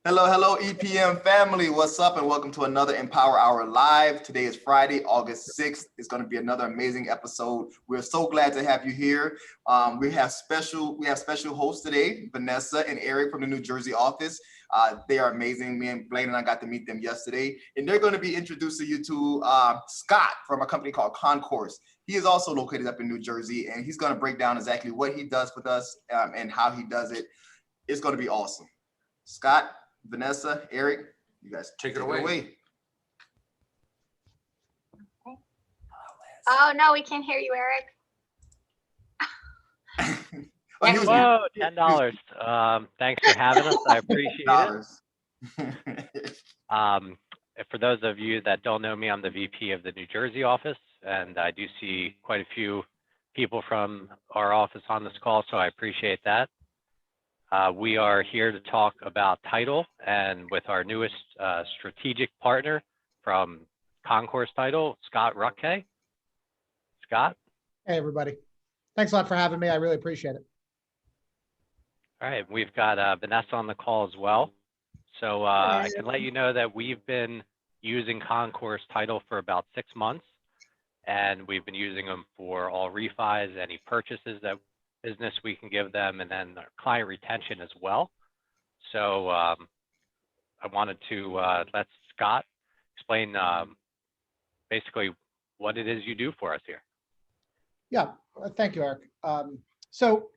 Hello, hello, EPM family. What's up? And welcome to another Empower Hour Live. Today is Friday, August 6th. It's going to be another amazing episode. We're so glad to have you here. We have special hosts today, Vanessa and Eric from the New Jersey office. They are amazing. Me and Blaine and I got to meet them yesterday. And they're going to be introducing you to Scott from a company called Concourse. He is also located up in New Jersey, and he's going to break down exactly what he does with us and how he does it. It's going to be awesome. Scott, Vanessa, Eric, you guys take it away. Oh, no, we can't hear you, Eric. Whoa, $10. Thanks for having us. I appreciate it. For those of you that don't know me, I'm the VP of the New Jersey office, and I do see quite a few people from our office on this call, so I appreciate that. We are here to talk about title, and with our newest strategic partner from Concourse Title, Scott Rutkay. Scott? Hey, everybody. Thanks a lot for having me. I really appreciate it. All right, we've got Vanessa on the call as well. So I can let you know that we've been using Concourse Title for about 6 months, and we've been using them for all refis, any purchases that business we can give them, and then our client retention as well. So I wanted to let Scott explain basically what it is you do for us here. Yeah, thank you, Eric. So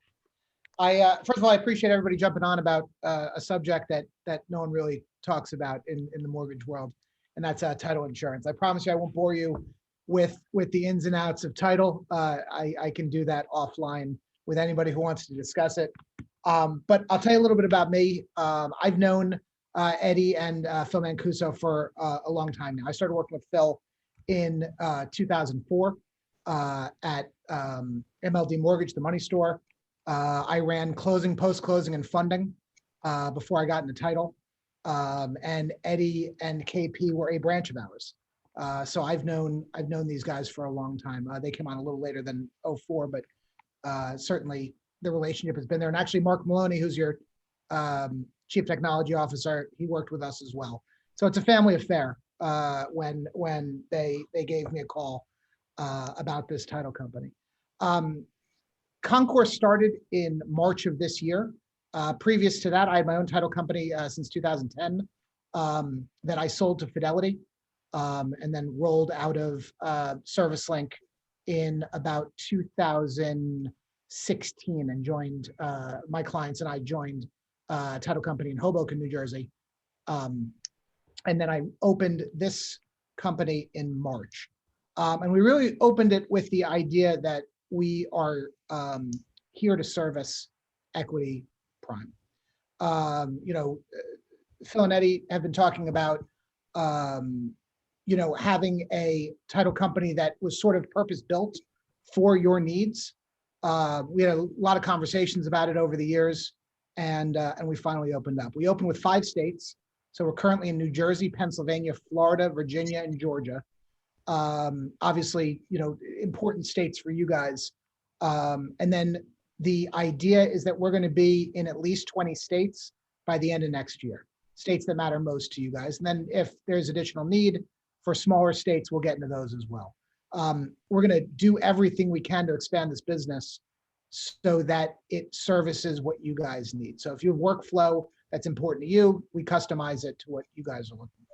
I first of all, I appreciate everybody jumping on about a subject that no one really talks about in the mortgage world, and that's title insurance. I promise you I won't bore you with the ins and outs of title. I can do that offline with anybody who wants to discuss it. But I'll tell you a little bit about me. I've known Eddie and Phil Mancuso for a long time now. I started working with Phil in 2004 at MLD Mortgage, the money store. I ran closing, post-closing, and funding before I got into title. And Eddie and KP were a branch of ours. So I've known these guys for a long time. They came on a little later than 04, but certainly the relationship has been there. And actually Mark Maloney, who's your chief technology officer, he worked with us as well. So it's a family affair when they gave me a call about this title company. Concourse started in March of this year. Previous to that, I had my own title company since 2010 that I sold to Fidelity and then rolled out of ServiceLink in about 2016 and joined, my clients and I joined a title company in Hoboken, New Jersey. And then I opened this company in March. And we really opened it with the idea that we are here to service equity prime. Phil and Eddie have been talking about having a title company that was sort of purpose-built for your needs. We had a lot of conversations about it over the years, and we finally opened up. We opened with 5 states. So we're currently in New Jersey, Pennsylvania, Florida, Virginia, and Georgia. Obviously, important states for you guys. And then the idea is that we're going to be in at least 20 states by the end of next year, states that matter most to you guys. And then if there's additional need for smaller states, we'll get into those as well. We're going to do everything we can to expand this business so that it services what you guys need. So if you have workflow that's important to you, we customize it to what you guys are looking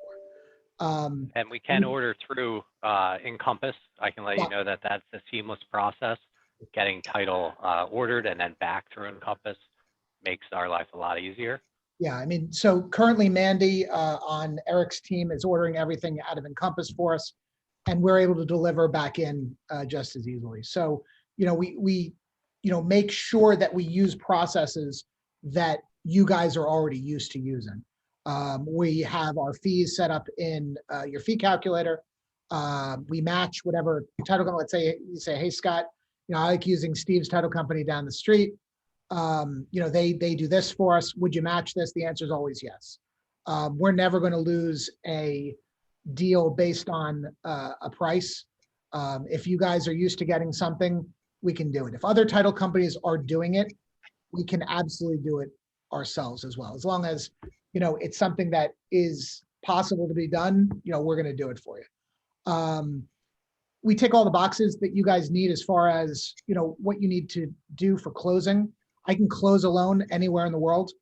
for. And we can order through Encompass. I can let you know that that's a seamless process. Getting title ordered and then back through Encompass makes our life a lot easier. Yeah, I mean, so currently Mandy on Eric's team is ordering everything out of Encompass for us, and we're able to deliver back in just as easily. So, we make sure that we use processes that you guys are already used to using. We have our fees set up in your fee calculator. We match whatever title company. Let's say you say, "Hey Scott, I like using Steve's title company down the street. They do this for us. Would you match this?" The answer is always yes. We're never going to lose a deal based on a price. If you guys are used to getting something, we can do it. If other title companies are doing it, we can absolutely do it ourselves as well. As long as it's something that is possible to be done, we're going to do it for you. We tick all the boxes that you guys need as far as, what you need to do for closing. I can close a loan anywhere in the world.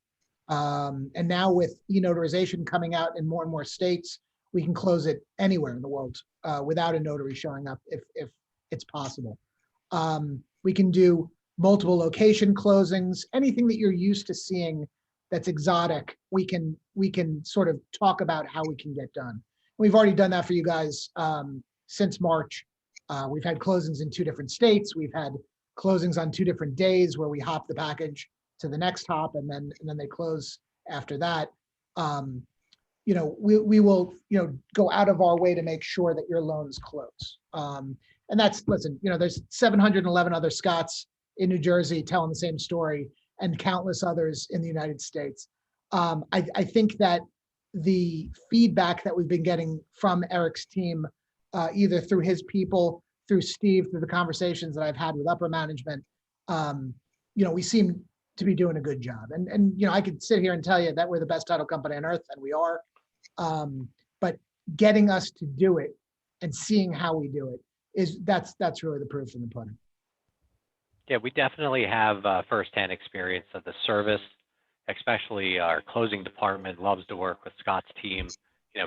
And now with e-notarization coming out in more and more states, we can close it anywhere in the world without a notary showing up if it's possible. We can do multiple location closings, anything that you're used to seeing that's exotic, we can sort of talk about how we can get done. We've already done that for you guys since March. We've had closings in 2 different states. We've had closings on 2 different days where we hop the package to the next hop and then they close after that. We will, go out of our way to make sure that your loans close. And that's, listen, there's 711 other Scots in New Jersey telling the same story and countless others in the United States. I think that the feedback that we've been getting from Eric's team, either through his people, through Steve, through the conversations that I've had with upper management, we seem to be doing a good job. And I could sit here and tell you that we're the best title company on earth, and we are. But getting us to do it and seeing how we do it that's really the proof in the pudding. Yeah, we definitely have firsthand experience of the service, especially our closing department loves to work with Scott's team,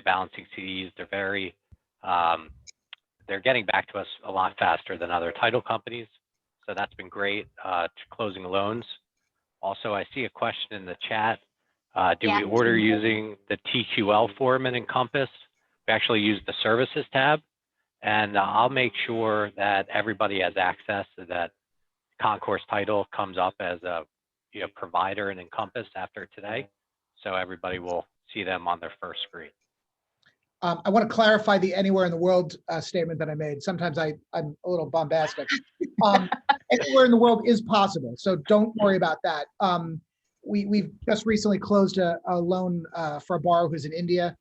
balancing CDs. They're very, they're getting back to us a lot faster than other title companies. So that's been great to closing loans. Also, I see a question in the chat. Do we order using the TQL form in Encompass? We actually use the services tab, and I'll make sure that everybody has access to that. Concourse title comes up as a provider in Encompass after today, so everybody will see them on their first screen. I want to clarify the anywhere in the world statement that I made. Sometimes I'm a little bombastic. Anywhere in the world is possible, so don't worry about that. We've just recently closed a loan for a borrower who's in India.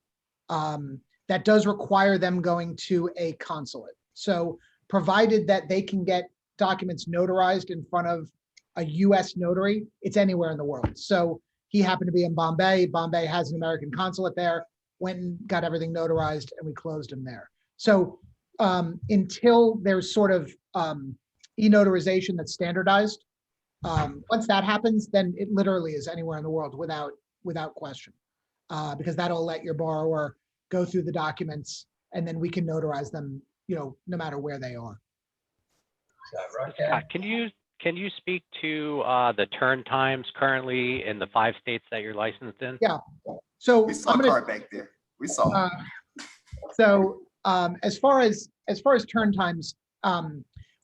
That does require them going to a consulate. So provided that they can get documents notarized in front of a US notary, it's anywhere in the world. So he happened to be in Bombay. Bombay has an American consulate there. Went and got everything notarized and we closed him there. So until there's sort of e-notarization that's standardized, once that happens, then it literally is anywhere in the world without question, because that'll let your borrower go through the documents and then we can notarize them, no matter where they are. Can you speak to the turn times currently in the 5 states that you're licensed in? Yeah. So we saw a card back there. We saw. As far as turn times,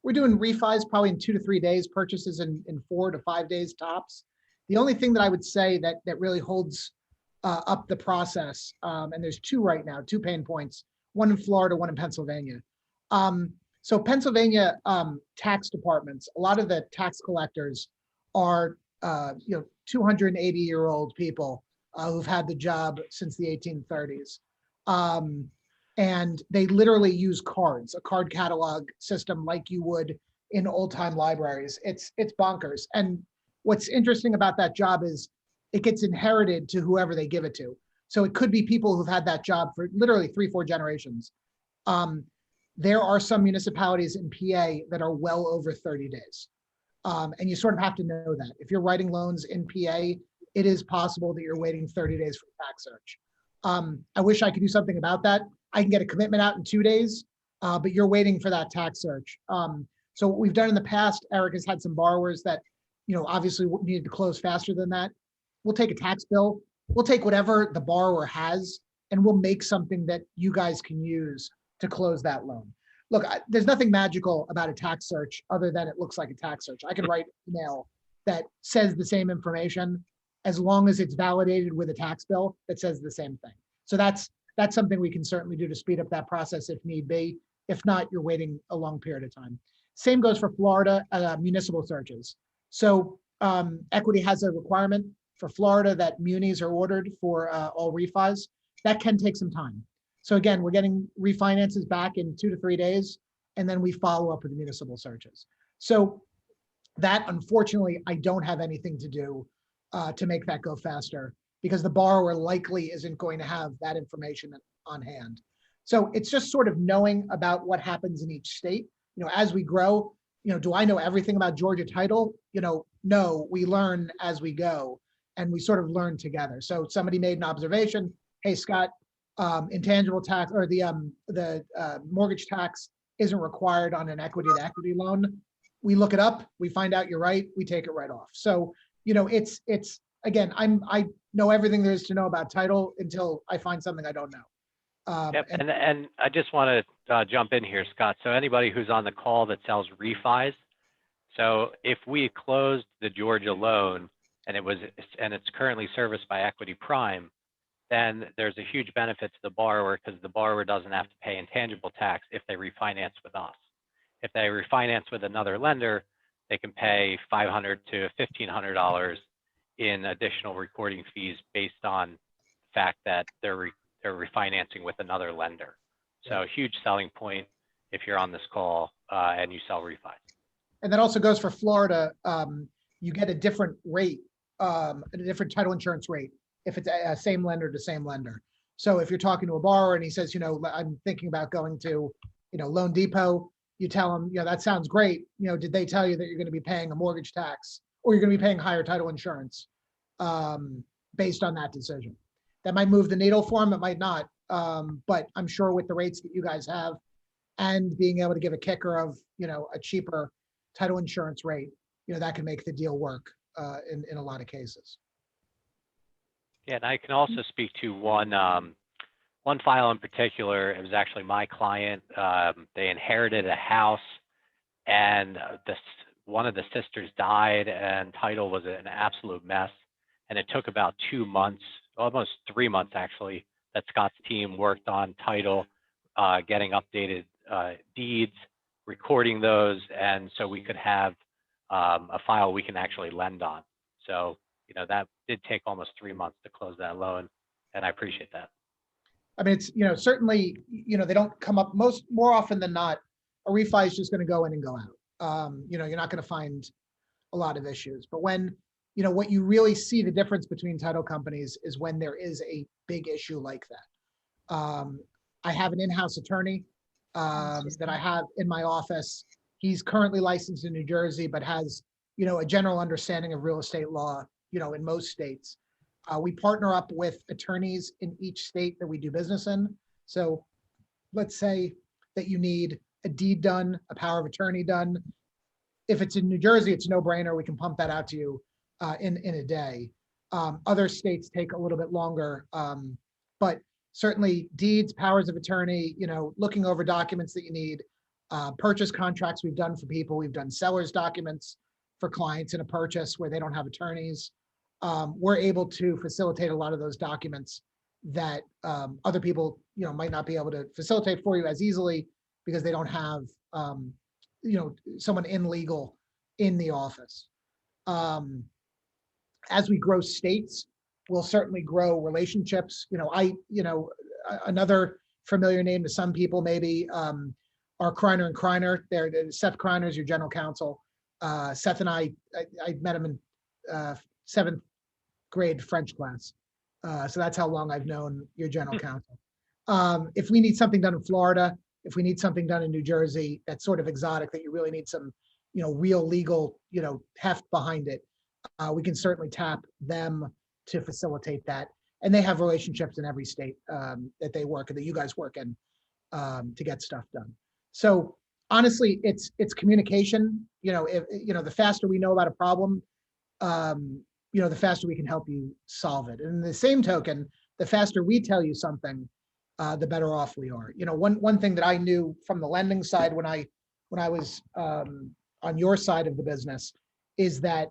we're doing refis probably in 2 to 3 days, purchases in 4 to 5 days tops. The only thing that I would say that really holds up the process, and there's 2 right now, 2 pain points, one in Florida, one in Pennsylvania. So Pennsylvania tax departments, a lot of the tax collectors are 280-year-old people who've had the job since the 1830s. And they literally use cards, a card catalog system like you would in old-time libraries. It's bonkers. And what's interesting about that job is it gets inherited to whoever they give it to. So it could be people who've had that job for literally 3-4 generations. There are some municipalities in PA that are well over 30 days. And you sort of have to know that. If you're writing loans in PA, it is possible that you're waiting 30 days for a tax search. I wish I could do something about that. I can get a commitment out in 2 days, but you're waiting for that tax search. So what we've done in the past, Eric has had some borrowers that, obviously needed to close faster than that. We'll take a tax bill. We'll take whatever the borrower has, and we'll make something that you guys can use to close that loan. Look, there's nothing magical about a tax search other than it looks like a tax search. I can write an email that says the same information as long as it's validated with a tax bill that says the same thing. So that's something we can certainly do to speed up that process if need be. If not, you're waiting a long period of time. Same goes for Florida municipal searches. So Equity has a requirement for Florida that munis are ordered for all refis. That can take some time. So again, we're getting refinances back in 2 to 3 days, and then we follow up with the municipal searches. So that, unfortunately, I don't have anything to do to make that go faster. because the borrower likely isn't going to have that information on hand. So it's just sort of knowing about what happens in each state. As we grow, do I know everything about Georgia title? No, we learn as we go, and we sort of learn together. So somebody made an observation. Hey, Scott, intangible tax or the mortgage tax isn't required on an equity to equity loan. We look it up, we find out you're right, we take it right off. So, it's again, I know everything there is to know about title until I find something I don't know. Yep. And I just want to jump in here, Scott. So anybody who's on the call that sells refis, so if we closed the Georgia loan and it's currently serviced by Equity Prime, then there's a huge benefit to the borrower because the borrower doesn't have to pay intangible tax if they refinance with us. If they refinance with another lender, they can pay $500 to $1,500 in additional recording fees based on the fact that they're refinancing with another lender. So huge selling point if you're on this call and you sell refis. And that also goes for Florida. You get a different rate, a different title insurance rate if it's a same lender to same lender. So if you're talking to a borrower and he says, I'm thinking about going to, Loan Depot, you tell him, that sounds great. Did they tell you that you're going to be paying a mortgage tax or you're going to be paying higher title insurance based on that decision? That might move the needle for him, it might not. But I'm sure with the rates that you guys have and being able to give a kicker of, a cheaper title insurance rate, that can make the deal work in a lot of cases. Yeah, and I can also speak to one file in particular. It was actually my client. They inherited a house, and one of the sisters died, and title was an absolute mess. And it took about 2 months, almost 3 months actually, that Scott's team worked on title, getting updated deeds, recording those, and so we could have a file we can actually lend on. So, that did take almost 3 months to close that loan, and I appreciate that. I mean, it's, certainly, they don't come up more often than not. A refi is just going to go in and go out. You're not going to find a lot of issues. But when, what you really see the difference between title companies is when there is a big issue like that. I have an in-house attorney that I have in my office. He's currently licensed in New Jersey, but has, a general understanding of real estate law, in most states. We partner up with attorneys in each state that we do business in. So let's say that you need a deed done, a power of attorney done. If it's in New Jersey, it's no brainer. We can pump that out to you in a day. Other states take a little bit longer, but certainly deeds, powers of attorney, looking over documents that you need, purchase contracts we've done for people. We've done seller's documents for clients in a purchase where they don't have attorneys. We're able to facilitate a lot of those documents that other people, might not be able to facilitate for you as easily because they don't have, someone in legal in the office. As we grow states, we'll certainly grow relationships. Another familiar name to some people maybe are Kreiner and Kreiner. Seth Kreiner is your general counsel. Seth and I met him in 7th grade French class. So that's how long I've known your general counsel. If we need something done in Florida, if we need something done in New Jersey, that's sort of exotic that you really need some, real legal, heft behind it. We can certainly tap them to facilitate that. And they have relationships in every state that they work in, that you guys work in to get stuff done. So honestly, it's communication. The faster we know about a problem, the faster we can help you solve it. And in the same token, the faster we tell you something, the better off we are. One thing that I knew from the lending side when I was on your side of the business is that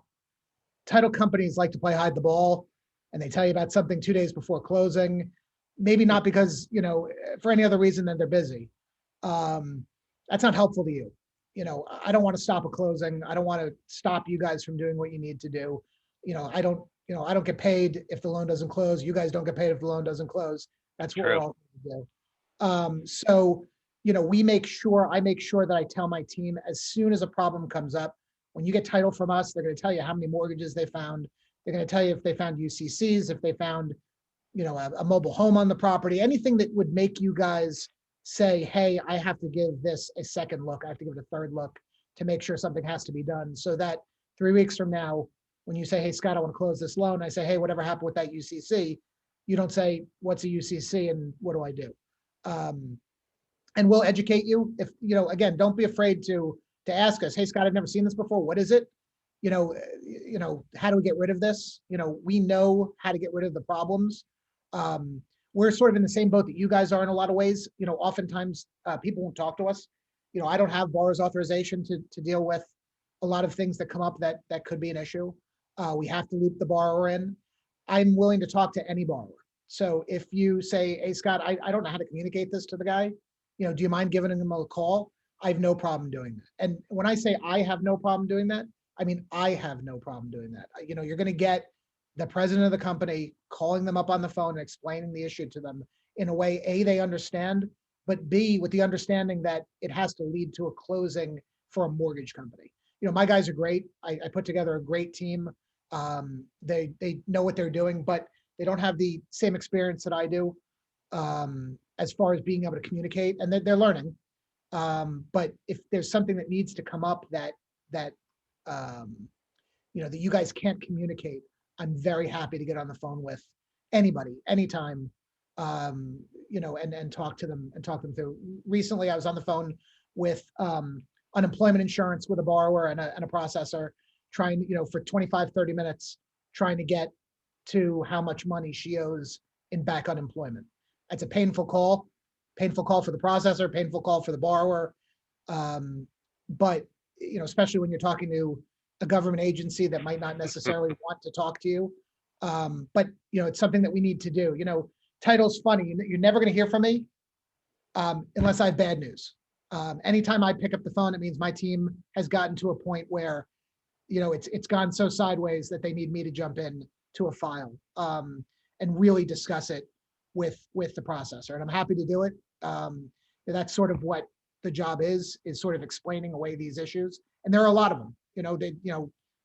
title companies like to play hide the ball, and they tell you about something 2 days before closing, maybe not because, for any other reason than they're busy. That's not helpful to you. I don't want to stop a closing. I don't want to stop you guys from doing what you need to do. I don't get paid if the loan doesn't close. You guys don't get paid if the loan doesn't close. That's what we're all going to do. So, I make sure that I tell my team as soon as a problem comes up, when you get title from us, they're going to tell you how many mortgages they found. They're going to tell you if they found UCCs, if they found, a mobile home on the property, anything that would make you guys say, hey, I have to give this a second look. I have to give it a third look to make sure something has to be done, so that 3 weeks from now, when you say, hey, Scott, I want to close this loan, I say, hey, whatever happened with that UCC? You don't say, what's a UCC and what do I do? And we'll educate you. If, again, don't be afraid to ask us, hey, Scott, I've never seen this before. What is it? How do we get rid of this? We know how to get rid of the problems. We're sort of in the same boat that you guys are in a lot of ways. Oftentimes people won't talk to us. I don't have borrower's authorization to deal with a lot of things that come up that could be an issue. We have to loop the borrower in. I'm willing to talk to any borrower. So if you say, hey, Scott, I don't know how to communicate this to the guy, do you mind giving him a call? I have no problem doing that. And when I say I have no problem doing that, I mean, I have no problem doing that. You're going to get the president of the company calling them up on the phone and explaining the issue to them in a way, A, they understand, but B, with the understanding that it has to lead to a closing for a mortgage company. My guys are great. I put together a great team. They know what they're doing, but they don't have the same experience that I do as far as being able to communicate, and they're learning. But if there's something that needs to come up that you guys can't communicate, I'm very happy to get on the phone with anybody, anytime, and talk to them through. Recently, I was on the phone with unemployment insurance with a borrower and a processor, trying, for 25, 30 minutes, trying to get to how much money she owes in back unemployment. That's a painful call for the processor, painful call for the borrower. But, especially when you're talking to a government agency that might not necessarily want to talk to you. But, it's something that we need to do. Title's funny. You're never going to hear from me unless I have bad news. Anytime I pick up the phone, it means my team has gotten to a point where, it's gone so sideways that they need me to jump in to a file and really discuss it with the processor. And I'm happy to do it. That's sort of what the job is sort of explaining away these issues. And there are a lot of them.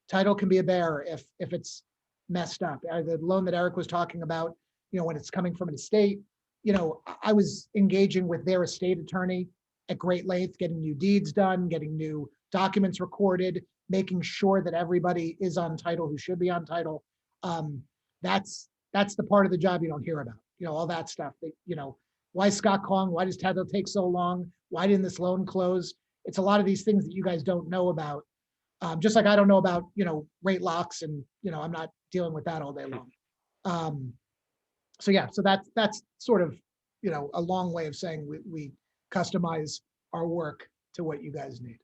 Title can be a bear if it's messed up. The loan that Eric was talking about, when it's coming from an estate, I was engaging with their estate attorney at great length, getting new deeds done, getting new documents recorded, making sure that everybody is on title who should be on title. That's the part of the job you don't hear about. All that stuff. Why is Scott calling? Why does title take so long? Why didn't this loan close? It's a lot of these things that you guys don't know about. Just like I don't know about, rate locks, and, I'm not dealing with that all day long. So that's sort of, a long way of saying we customize our work to what you guys need.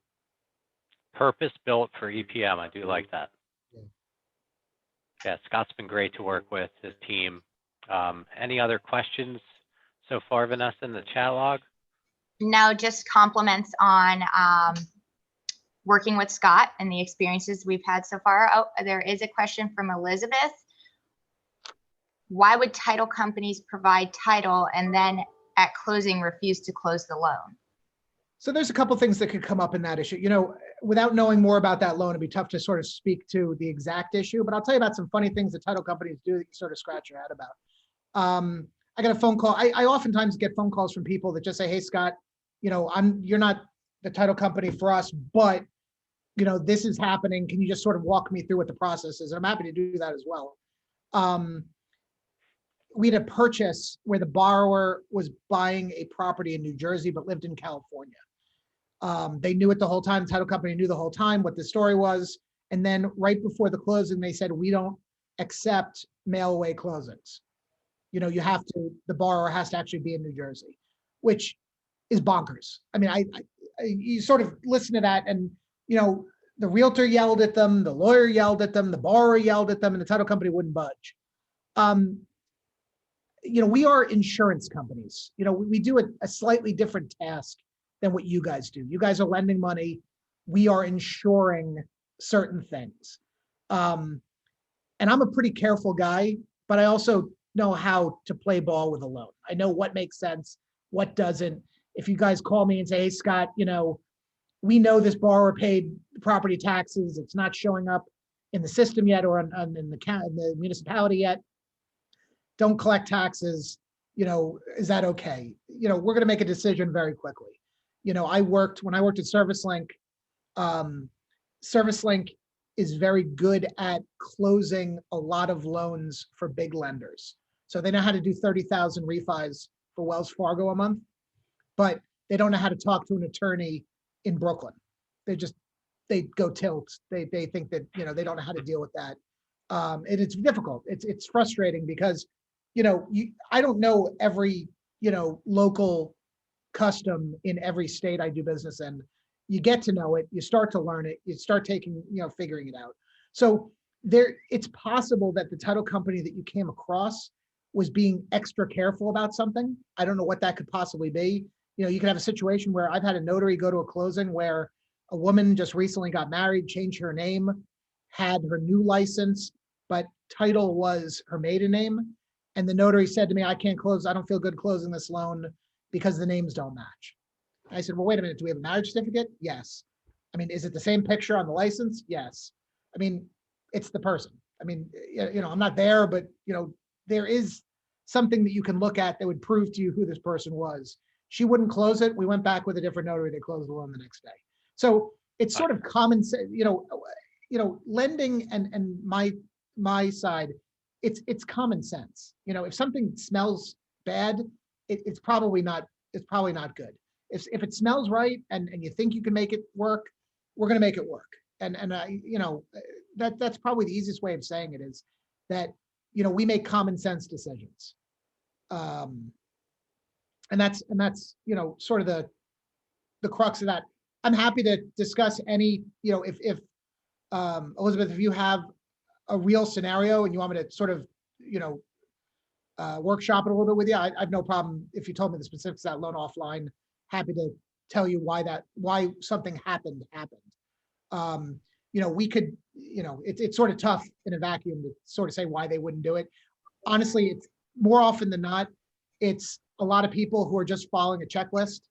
Purpose built for EPM. I do like that. Yeah, Scott's been great to work with, his team. Any other questions so far, Vanessa, in the chat log? No, just compliments on working with Scott and the experiences we've had so far. Oh, there is a question from Elizabeth. Why would title companies provide title and then at closing refuse to close the loan? So there's a couple things that could come up in that issue. Without knowing more about that loan, it'd be tough to sort of speak to the exact issue, but I'll tell you about some funny things that title companies do that you sort of scratch your head about. I got a phone call. I oftentimes get phone calls from people that just say, hey, Scott, you're not the title company for us, but, this is happening. Can you just sort of walk me through what the process is? And I'm happy to do that as well. We had a purchase where the borrower was buying a property in New Jersey, but lived in California. They knew it the whole time. The title company knew the whole time what the story was. And then right before the closing, they said, we don't accept mail away closings. The borrower has to actually be in New Jersey, which is bonkers. I mean, you sort of listen to that and, the realtor yelled at them, the lawyer yelled at them, the borrower yelled at them, and the title company wouldn't budge. We are insurance companies. We do a slightly different task than what you guys do. You guys are lending money. We are insuring certain things. And I'm a pretty careful guy, but I also know how to play ball with a loan. I know what makes sense, what doesn't. If you guys call me and say, hey, Scott, we know this borrower paid property taxes, it's not showing up in the system yet or in the municipality yet. Don't collect taxes. Is that okay? We're going to make a decision very quickly. When I worked at ServiceLink, ServiceLink is very good at closing a lot of loans for big lenders. So they know how to do 30,000 refis for Wells Fargo a month, but they don't know how to talk to an attorney in Brooklyn. They go tilt. They think that, they don't know how to deal with that. And it's difficult. It's frustrating because, I don't know every, local custom in every state I do business in. You get to know it, you start to learn it, you start figuring it out. So it's possible that the title company that you came across was being extra careful about something. I don't know what that could possibly be. You could have a situation where I've had a notary go to a closing where a woman just recently got married, changed her name, had her new license, but title was her maiden name. And the notary said to me, I can't close, I don't feel good closing this loan because the names don't match. I said, well, wait a minute, do we have a marriage certificate? Yes. I mean, is it the same picture on the license? Yes. I mean, it's the person. I mean, I'm not there, but, there is something that you can look at that would prove to you who this person was. She wouldn't close it. We went back with a different notary. They closed the loan the next day. So it's sort of common sense, lending and my side, it's common sense. If something smells bad, it's probably not good. If it smells right and you think you can make it work, we're going to make it work. And that's probably the easiest way of saying it is that, we make common sense decisions. And that's sort of the crux of that. I'm happy to discuss any, if Elizabeth, if you have a real scenario and you want me to sort of, workshop it a little bit with you, I have no problem if you told me the specifics of that loan offline. Happy to tell you why something happened. We could, it's sort of tough in a vacuum to sort of say why they wouldn't do it. Honestly, it's more often than not, it's a lot of people who are just following a checklist,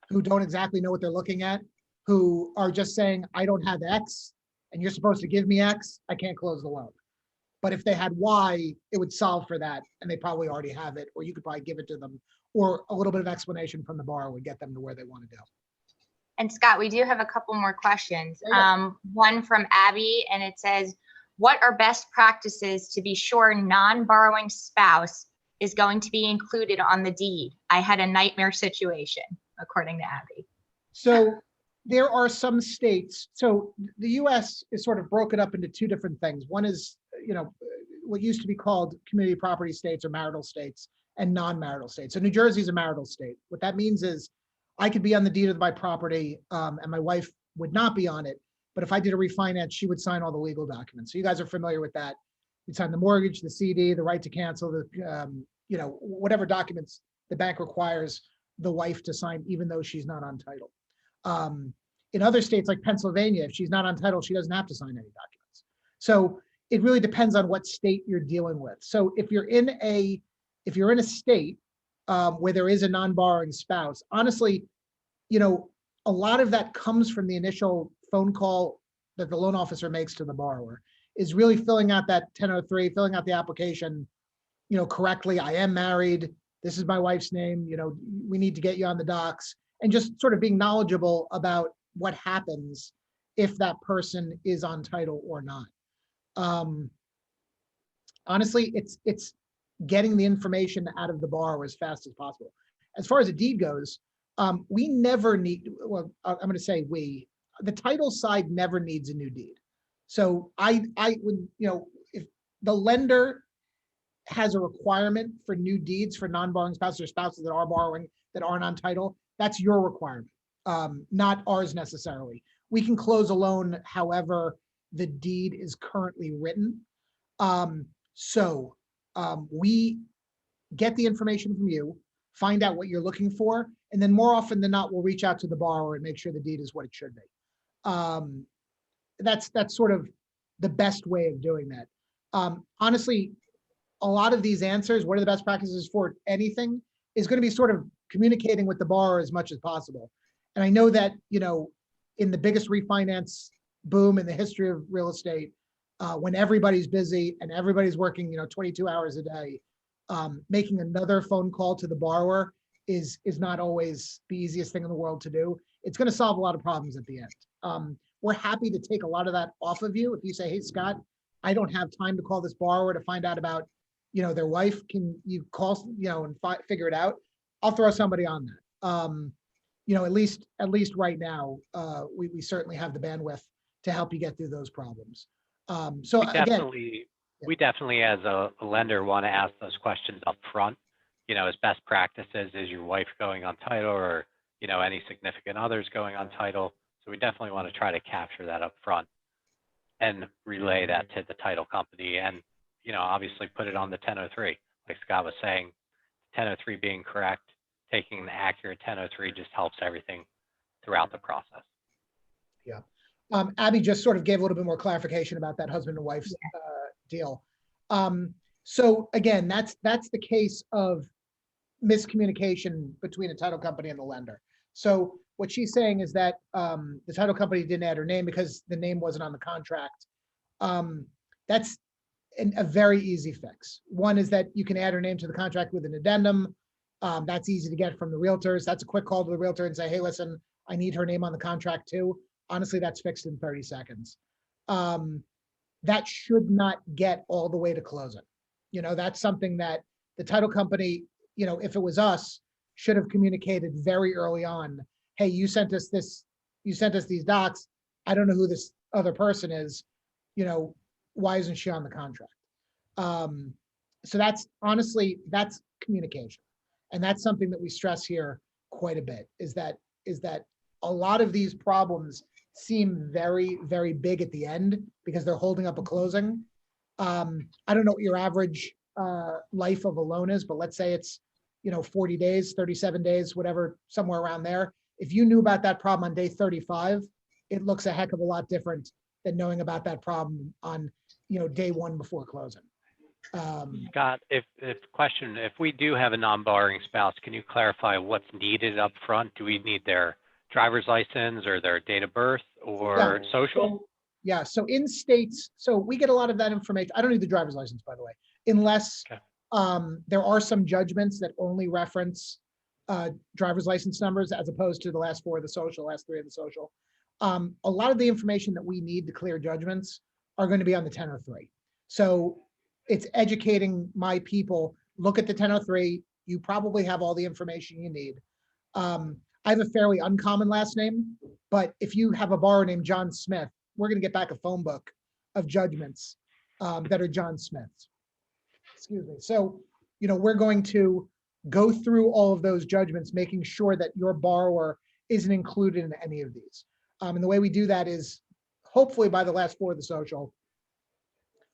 who don't exactly know what they're looking at, who are just saying, I don't have X and you're supposed to give me X, I can't close the loan. But if they had Y, it would solve for that and they probably already have it, or you could probably give it to them, or a little bit of explanation from the borrower would get them to where they want to go. And Scott, we do have a couple more questions. One from Abby, and it says, what are best practices to be sure non-borrowing spouse is going to be included on the deed? I had a nightmare situation, according to Abby. So there are some states, so the US is sort of broken up into two different things. One is, what used to be called community property states or marital states, and non-marital states. So New Jersey is a marital state. What that means is I could be on the deed of my property and my wife would not be on it. But if I did a refinance, she would sign all the legal documents. So you guys are familiar with that. You'd sign the mortgage, the CD, the right to cancel, the whatever documents the bank requires the wife to sign, even though she's not on title. In other states like Pennsylvania, if she's not on title, she doesn't have to sign any documents. So it really depends on what state you're dealing with. So if you're in a state where there is a non-borrowing spouse, honestly, a lot of that comes from the initial phone call that the loan officer makes to the borrower, is really filling out that 1003, filling out the application, correctly. I am married. This is my wife's name. We need to get you on the docs, and just sort of being knowledgeable about what happens if that person is on title or not. Honestly, it's getting the information out of the borrower as fast as possible. As far as a deed goes, we never need, well, I'm going to say the title side never needs a new deed. So I would, if the lender has a requirement for new deeds for non-borrowing spouses or spouses that are borrowing that aren't on title, that's your requirement, not ours necessarily. We can close a loan however the deed is currently written. We get the information from you, find out what you're looking for, and then more often than not, we'll reach out to the borrower and make sure the deed is what it should be. That's sort of the best way of doing that. Honestly, a lot of these answers, what are the best practices for anything, is going to be sort of communicating with the borrower as much as possible. And I know that, in the biggest refinance boom in the history of real estate, when everybody's busy and everybody's working, 22 hours a day, making another phone call to the borrower is not always the easiest thing in the world to do. It's going to solve a lot of problems at the end. We're happy to take a lot of that off of you. If you say, hey, Scott, I don't have time to call this borrower to find out about, their wife, can you call, and figure it out? I'll throw somebody on that. At least right now, we certainly have the bandwidth to help you get through those problems. So again, We definitely as a lender want to ask those questions up front, as best practices. Is your wife going on title, or, any significant others going on title? So we definitely want to try to capture that up front and relay that to the title company, and, obviously put it on the 1003. Like Scott was saying, 1003 being correct, taking an accurate 1003 just helps everything throughout the process. Yeah. Abby just sort of gave a little bit more clarification about that husband and wife's deal. So again, that's the case of miscommunication between a title company and the lender. So what she's saying is that the title company didn't add her name because the name wasn't on the contract. That's a very easy fix. One is that you can add her name to the contract with an addendum. That's easy to get from the realtors. That's a quick call to the realtor and say, hey, listen, I need her name on the contract too. Honestly, that's fixed in 30 seconds. That should not get all the way to closing. That's something that the title company, if it was us, should have communicated very early on. Hey, you sent us these docs. I don't know who this other person is. Why isn't she on the contract? So that's communication. And that's something that we stress here quite a bit, is that a lot of these problems seem very, very big at the end because they're holding up a closing. I don't know what your average life of a loan is, but let's say it's 40 days, 37 days, whatever, somewhere around there. If you knew about that problem on day 35, it looks a heck of a lot different than knowing about that problem on day one before closing. Scott, if we do have a non-borrowing spouse, can you clarify what's needed up front? Do we need their driver's license or their date of birth or social? So in states, so we get a lot of that information. I don't need the driver's license, by the way, unless there are some judgments that only reference driver's license numbers as opposed to the last four of the social, last three of the social. A lot of the information that we need to clear judgments are going to be on the 1003. So it's educating my people, look at the 1003. You probably have all the information you need. I have a fairly uncommon last name, but if you have a borrower named John Smith, we're going to get back a phone book of judgments that are John Smith's. Excuse me. So, we're going to go through all of those judgments, making sure that your borrower isn't included in any of these. And the way we do that is hopefully by the last four of the social,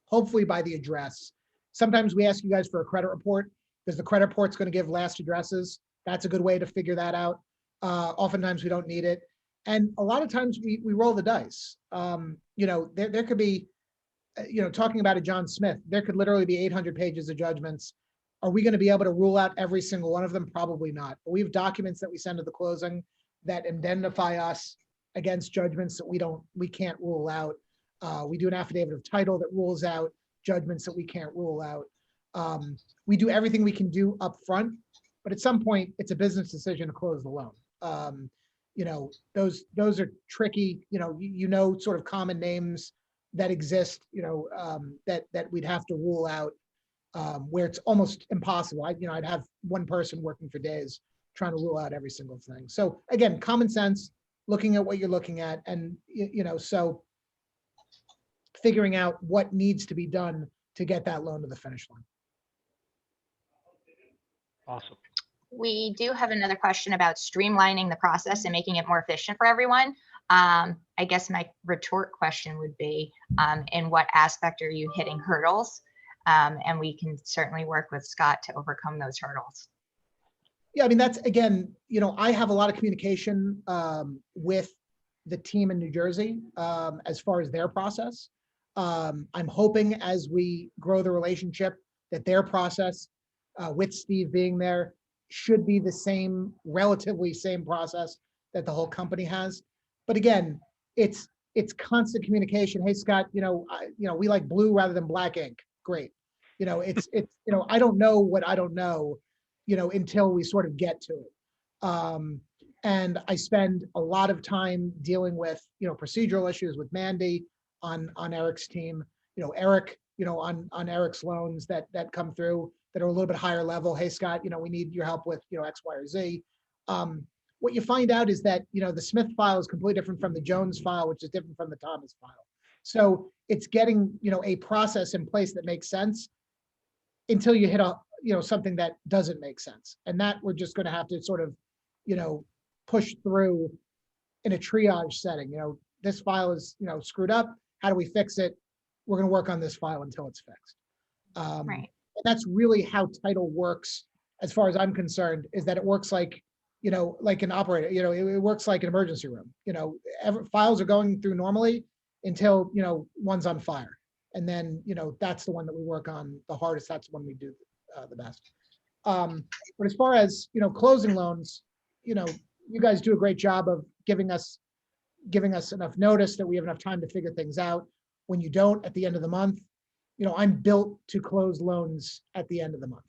hopefully by the address. Sometimes we ask you guys for a credit report because the credit report's going to give last addresses. That's a good way to figure that out. Oftentimes we don't need it. And a lot of times we roll the dice. There could be, talking about a John Smith, there could literally be 800 pages of judgments. Are we going to be able to rule out every single one of them? Probably not. But we have documents that we send to the closing that indemnify us against judgments that we can't rule out. We do an affidavit of title that rules out judgments that we can't rule out. We do everything we can do up front, but at some point it's a business decision to close the loan. Those are tricky, sort of common names that exist, that we'd have to rule out, where it's almost impossible. I'd have one person working for days trying to rule out every single thing. So again, common sense, looking at what you're looking at, and so figuring out what needs to be done to get that loan to the finish line. Awesome. We do have another question about streamlining the process and making it more efficient for everyone. I guess my retort question would be, in what aspect are you hitting hurdles? And we can certainly work with Scott to overcome those hurdles. Yeah, that's, again, I have a lot of communication with the team in New Jersey as far as their process. I'm hoping as we grow the relationship that their process with Steve being there should be the relatively same process that the whole company has. But again, it's it's constant communication. Hey, Scott, we like blue rather than black ink. Great. It's I don't know what I don't know, until we sort of get to it. And I spend a lot of time dealing with, procedural issues with Mandy on Eric's team, Eric, on Eric's loans that come through that are a little bit higher level. Hey, Scott, we need your help with, X, Y, or Z. What you find out is that, the Smith file is completely different from the Jones file, which is different from the Thomas file. So it's getting, a process in place that makes sense until you hit something that doesn't make sense. And that we're just going to have to sort of, push through in a triage setting. This file is, screwed up. How do we fix it? We're going to work on this file until it's fixed. Right. And that's really how title works, as far as I'm concerned, is that it works like, like an operator, it works like an emergency room. Files are going through normally until, one's on fire. And then, that's the one that we work on the hardest. That's the one we do the best. But as far as, closing loans, you guys do a great job of giving us enough notice that we have enough time to figure things out. When you don't at the end of the month, I'm built to close loans at the end of the month.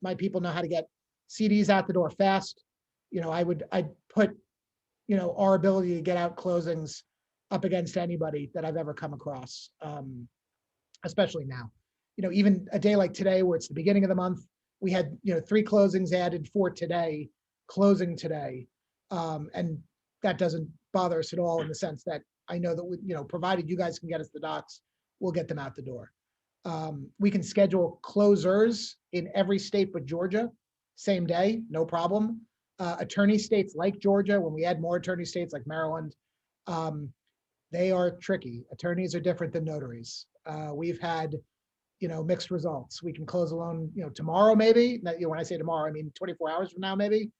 My people know how to get CDs out the door fast. I'd put, our ability to get out closings up against anybody that I've ever come across, especially now. Even a day like today, where it's the beginning of the month, we had, 3 closings added for today, closing today. And that doesn't bother us at all, in the sense that I know that provided you guys can get us the docs, we'll get them out the door. We can schedule closers in every state but Georgia, same day, no problem. Attorney states like Georgia, when we add more attorney states like Maryland, they are tricky. Attorneys are different than notaries. We've had, mixed results. We can close a loan, tomorrow maybe. When I say tomorrow, I mean 24 hours from now maybe.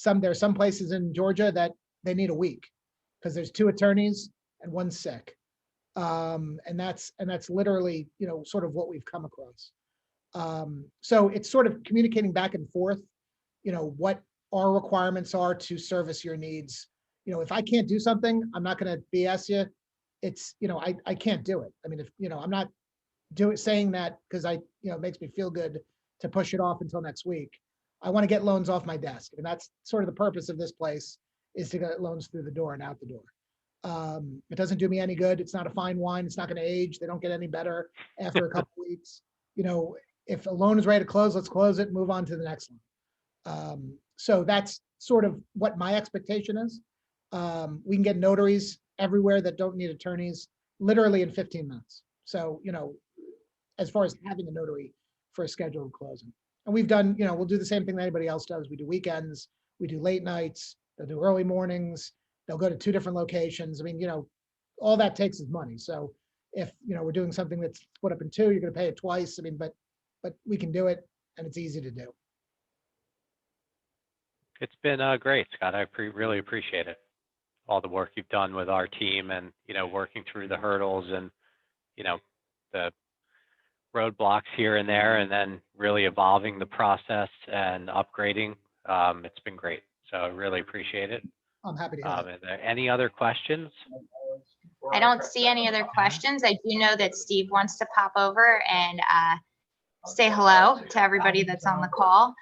There are some places in Georgia that they need a week because there's 2 attorneys and 1 sick. And that's literally, sort of what we've come across. So it's sort of communicating back and forth, what our requirements are to service your needs. If I can't do something, I'm not going to BS you. It's, I can't do it. I mean, if, I'm not saying that because it makes me feel good to push it off until next week. I want to get loans off my desk. And that's sort of the purpose of this place, is to get loans through the door and out the door. It doesn't do me any good. It's not a fine wine. It's not going to age. They don't get any better after a couple of weeks. If a loan is ready to close, let's close it and move on to the next one. So that's sort of what my expectation is. We can get notaries everywhere that don't need attorneys literally in 15 minutes. So, as far as having a notary for a scheduled closing. And we've done, we'll do the same thing that anybody else does. We do weekends, we do late nights, they'll do early mornings, they'll go to 2 different locations. I mean, all that takes is money. So if, we're doing something that's split up in 2, you're going to pay it twice. I mean, but we can do it, and it's easy to do. It's been great, Scott. I really appreciate it. All the work you've done with our team, and, working through the hurdles and, the roadblocks here and there, and then really evolving the process and upgrading. It's been great. So I really appreciate it. I'm happy to hear Are there any other questions? I don't see any other questions. I do know that Steve wants to pop over and say hello to everybody that's on the call.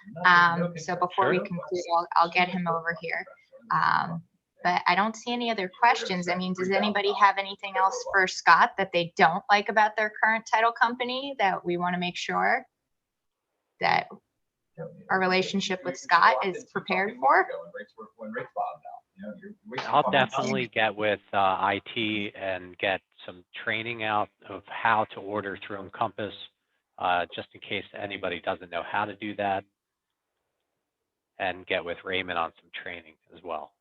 So before we conclude, I'll get him over here. But I don't see any other questions. I mean, does anybody have anything else for Scott that they don't like about their current title company that we want to make sure that our relationship with Scott is prepared for? I'll definitely get with IT and get some training out of how to order through Encompass, just in case anybody doesn't know how to do that, and get with Raymond on some training as well.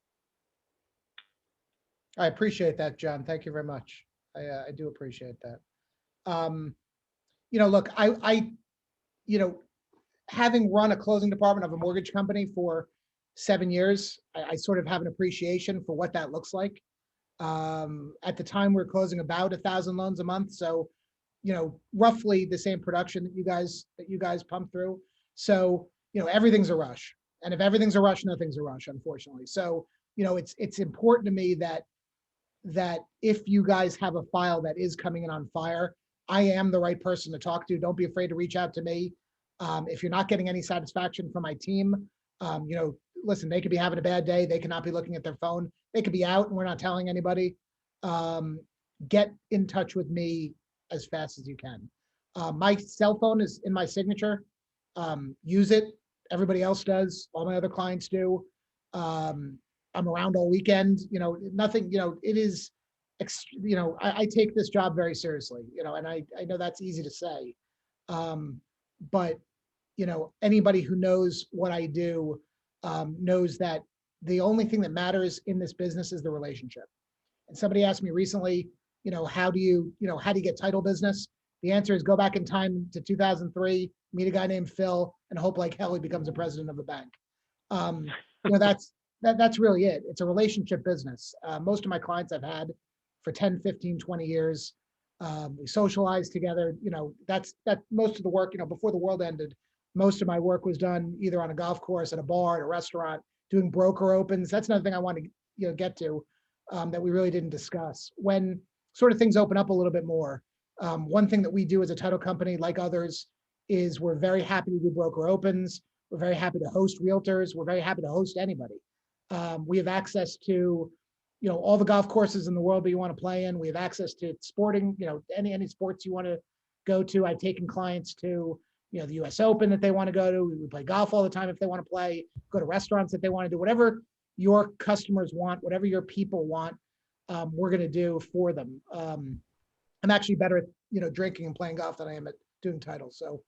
I appreciate that, John. Thank you very much. I do appreciate that. Look, I having run a closing department of a mortgage company for 7 years, I sort of have an appreciation for what that looks like. At the time, we're closing about 1,000 loans a month. So, roughly the same production that you guys pump through. So, everything's a rush. And if everything's a rush, nothing's a rush, unfortunately. So, it's important to me that, that if you guys have a file that is coming in on fire, I am the right person to talk to. Don't be afraid to reach out to me. If you're not getting any satisfaction from my team, listen, they could be having a bad day. They cannot be looking at their phone. They could be out and we're not telling anybody. Get in touch with me as fast as you can. My cell phone is in my signature. Use it. Everybody else does. All my other clients do. I'm around all weekend. Nothing. It is. I take this job very seriously. And I know that's easy to say, but anybody who knows what I do knows that the only thing that matters in this business is the relationship. And somebody asked me recently, how do you get title business? The answer is go back in time to 2003, meet a guy named Phil, and hope like hell he becomes a president of a bank. That's really it. It's a relationship business. Most of my clients I've had for 10, 15, 20 years. We socialized together. That's most of the work, before the world ended, most of my work was done either on a golf course, at a bar, at a restaurant, doing broker opens. That's another thing I want to get to that we really didn't discuss. When sort of things open up a little bit more, one thing that we do as a title company, like others, is we're very happy to do broker opens. We're very happy to host realtors. We're very happy to host anybody. We have access to, all the golf courses in the world that you want to play in. We have access to sporting, any sports you want to go to. I've taken clients to, the US Open that they want to go to. We play golf all the time if they want to play, go to restaurants that they want to do, whatever your customers want, whatever your people want, we're going to do for them. I'm actually better at, drinking and playing golf than I am at doing titles. So,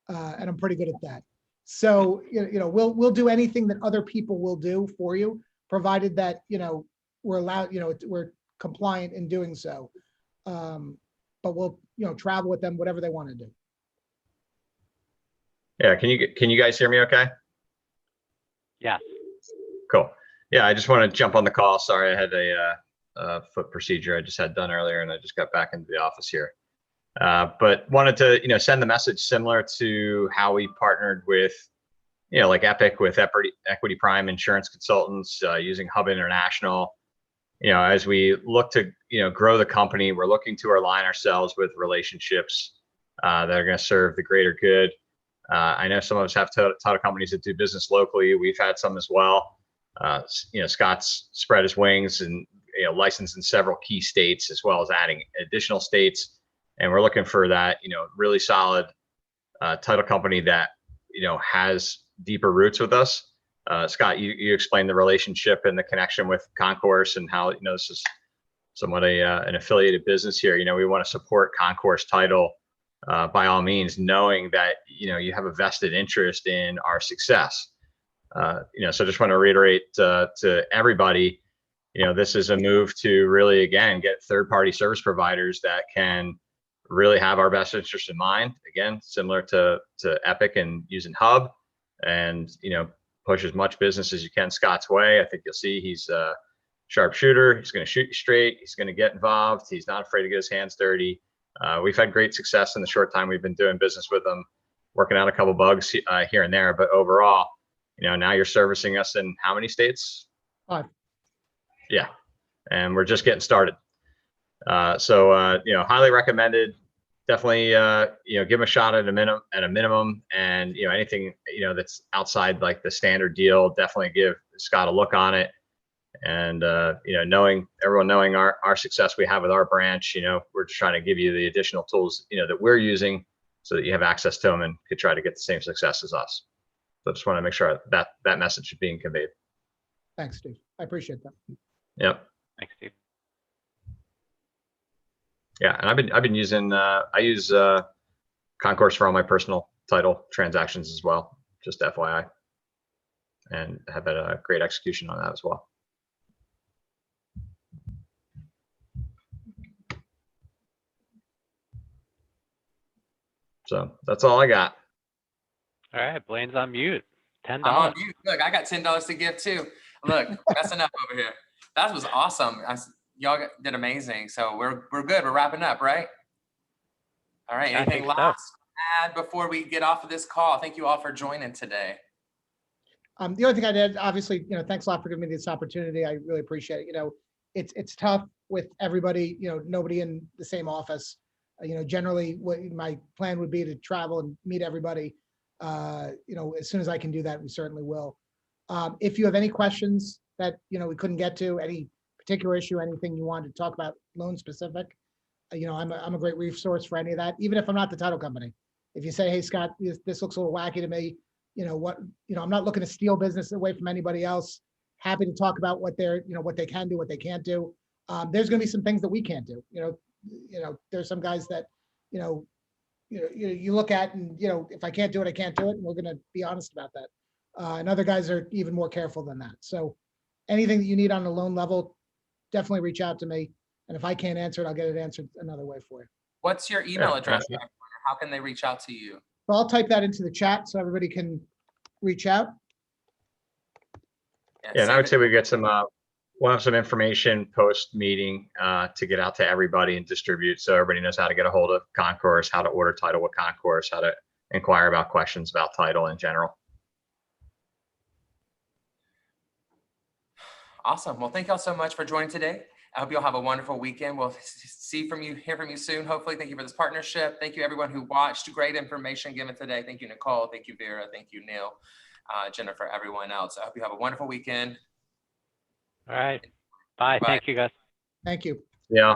and I'm pretty good at that. So, we'll do anything that other people will do for you, provided that, we're allowed, we're compliant in doing so. But we'll, travel with them, whatever they want to do. Yeah. Can you guys hear me okay? Yeah. Cool. Yeah. I just want to jump on the call. Sorry, I had a foot procedure I just had done earlier and I just got back into the office here. But wanted to, send the message similar to how we partnered with, like Epic with Equity Prime Insurance Consultants, using Hub International. As we look to, grow the company, we're looking to align ourselves with relationships that are going to serve the greater good. I know some of us have title companies that do business locally. We've had some as well. Scott's spread his wings and, licensed in several key states, as well as adding additional states. And we're looking for that, really solid title company that, has deeper roots with us. Scott, you explained the relationship and the connection with Concourse and how, this is somewhat an affiliated business here. We want to support Concourse Title by all means, knowing that, you have a vested interest in our success. So just want to reiterate to everybody, this is a move to really, again, get third-party service providers that can really have our best interest in mind. Again, similar to Epic and using Hub, and push as much business as you can Scott's way. I think you'll see he's a sharp shooter. He's going to shoot you straight. He's going to get involved. He's not afraid to get his hands dirty. We've had great success in the short time we've been doing business with him, working out a couple bugs here and there. But overall, now you're servicing us in how many states? 5. Yeah, and we're just getting started. So highly recommended. Definitely, give them a shot at a minimum, and anything that's outside like the standard deal, definitely give Scott a look on it. And knowing our success we have with our branch, we're just trying to give you the additional tools that we're using, so that you have access to them and could try to get the same success as us. So I just want to make sure that message is being conveyed. Thanks, Steve. I appreciate that. Yep. Thanks, Steve. Yeah, and I've been using I use Concourse for all my personal title transactions as well, just FYI, and have had a great execution on that as well. So that's all I got. All right, Blaine's on mute. $10. I'm on mute. Look, I got $10 to give too. Look, messing up over here. That was awesome. Y'all did amazing. So we're good. We're wrapping up, right? All right. Anything last to add before we get off of this call? Thank you all for joining today. The only thing I did, obviously, thanks a lot for giving me this opportunity. I really appreciate it. it's tough with everybody, nobody in the same office. Generally what my plan would be to travel and meet everybody. As soon as I can do that, we certainly will. If you have any questions that, we couldn't get to, any particular issue, anything you wanted to talk about loan specific, I'm a great resource for any of that, even if I'm not the title company. If you say, hey, Scott, this looks a little wacky to me, I'm not looking to steal business away from anybody else. Happy to talk about what what they can do, what they can't do. There's going to be some things that we can't do. There's some guys that, you look at and, if I can't do it, I can't do it. And we're going to be honest about that. And other guys are even more careful than that. So anything that you need on the loan level, definitely reach out to me. And if I can't answer it, I'll get it answered another way for you. What's your email address? How can they reach out to you? So I'll type that into the chat so everybody can reach out. Yeah, and I would say we get some, we'll have some information post meeting to get out to everybody and distribute so everybody knows how to get a hold of Concourse, how to order title with Concourse, how to inquire about questions about title in general. Awesome. Well, thank y'all so much for joining today. I hope you'll have a wonderful weekend. We'll hear from you soon. Hopefully, thank you for this partnership. Thank you everyone who watched. Great information given today. Thank you, Nicole. Thank you, Vera. Thank you, Neil, Jennifer, everyone else. I hope you have a wonderful weekend. All right. Bye. Bye. Thank you, guys. Thank you. Yeah.